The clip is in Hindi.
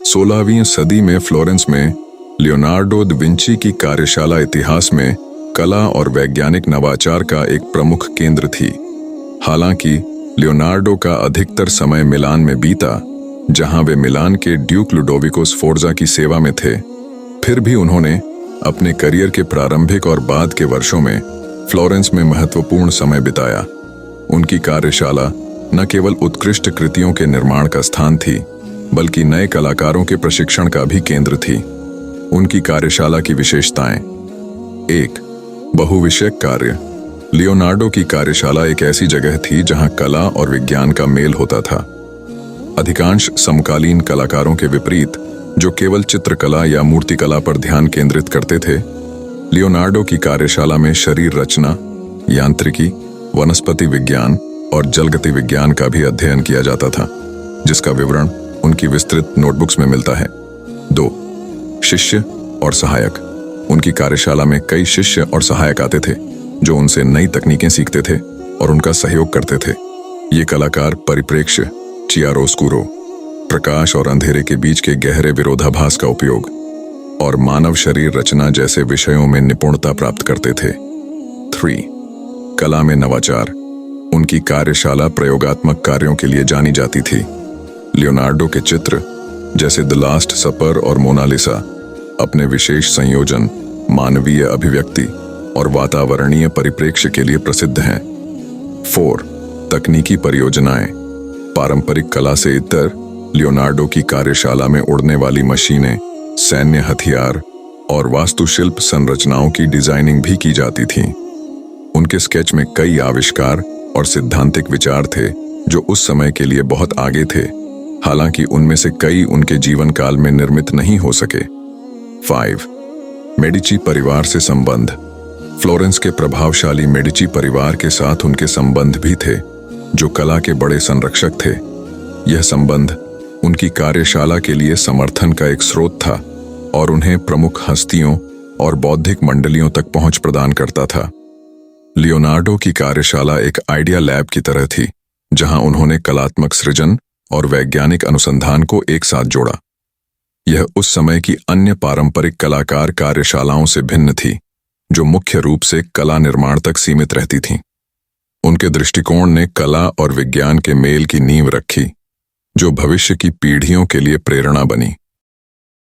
16वीं सदी में फ्लोरेंस में लियोनार्डो द विंची की कार्यशाला इतिहास में कला और वैज्ञानिक नवाचार का एक प्रमुख केंद्र थी। हालांकि लियोनार्डो का अधिकतर समय मिलान में बीता, जहां वे मिलान के ड्यूक लुडोविको स्फोर्जा की सेवा में थे, फिर भी उन्होंने अपने करियर के प्रारंभिक और बाद के वर्षों में फ्लोरेंस में महत्वपूर्ण समय बिताया। उनकी कार्यशाला न केवल उत्कृष्ट कृतियों के निर्माण का स्थान थी, बल्कि नए कलाकारों के प्रशिक्षण का भी केंद्र थी। उनकी कार्यशाला की विशेषताएं: 1. बहुविषयक कार्य। लियोनार्डो की कार्यशाला एक ऐसी जगह थी जहां कला और विज्ञान का मेल होता था। अधिकांश समकालीन कलाकारों के विपरीत, जो केवल चित्रकला या मूर्तिकला पर ध्यान केंद्रित करते थे, लियोनार्डो की कार्यशाला में शरीर रचना, यांत्रिकी, वनस्पति विज्ञान और जलगति विज्ञान का भी अध्ययन किया जाता था, जिसका विवरण उनकी विस्तृत नोटबुक्स में मिलता है। 2. शिष्य और सहायक। उनकी कार्यशाला में कई शिष्य और सहायक आते थे, जो उनसे नई तकनीकें सीखते थे और उनका सहयोग करते थे। ये कलाकार परिप्रेक्ष्य, चियारोस्कुरो, प्रकाश और अंधेरे के बीच के गहरे विरोधाभास का उपयोग और मानव शरीर रचना जैसे विषयों में निपुणता प्राप्त करते थे। 3. कला में नवाचार। उनकी कार्यशाला प्रयोगात्मक कार्यों के लिए जानी जाती थी। लियोनार्डो के चित्र जैसे द लास्ट सपर और मोनालिसा अपने विशेष संयोजन, मानवीय अभिव्यक्ति और वातावरणीय परिप्रेक्ष्य के लिए प्रसिद्ध हैं। 4. तकनीकी परियोजनाएं। पारंपरिक कला से इतर लियोनार्डो की कार्यशाला में उड़ने वाली मशीनें, सैन्य हथियार और वास्तुशिल्प संरचनाओं की डिजाइनिंग भी की जाती थी। उनके स्केच में कई आविष्कार और सिद्धांतिक विचार थे जो उस समय के लिए बहुत आगे थे, हालांकि उनमें से कई उनके जीवन काल में निर्मित नहीं हो सके। 5. मेडिची परिवार से संबंध। फ्लोरेंस के प्रभावशाली मेडिची परिवार के साथ उनके संबंध भी थे, जो कला के बड़े संरक्षक थे। यह संबंध उनकी कार्यशाला के लिए समर्थन का एक स्रोत था और उन्हें प्रमुख हस्तियों और बौद्धिक मंडलियों तक पहुंच प्रदान करता था। लियोनार्डो की कार्यशाला एक आइडिया लैब की तरह थी, जहां उन्होंने कलात्मक सृजन और वैज्ञानिक अनुसंधान को एक साथ जोड़ा। यह उस समय की अन्य पारंपरिक कलाकार कार्यशालाओं से भिन्न थी, जो मुख्य रूप से कला निर्माण तक सीमित रहती थीं। उनके दृष्टिकोण ने कला और विज्ञान के मेल की नींव रखी, जो भविष्य की पीढ़ियों के लिए प्रेरणा बनी।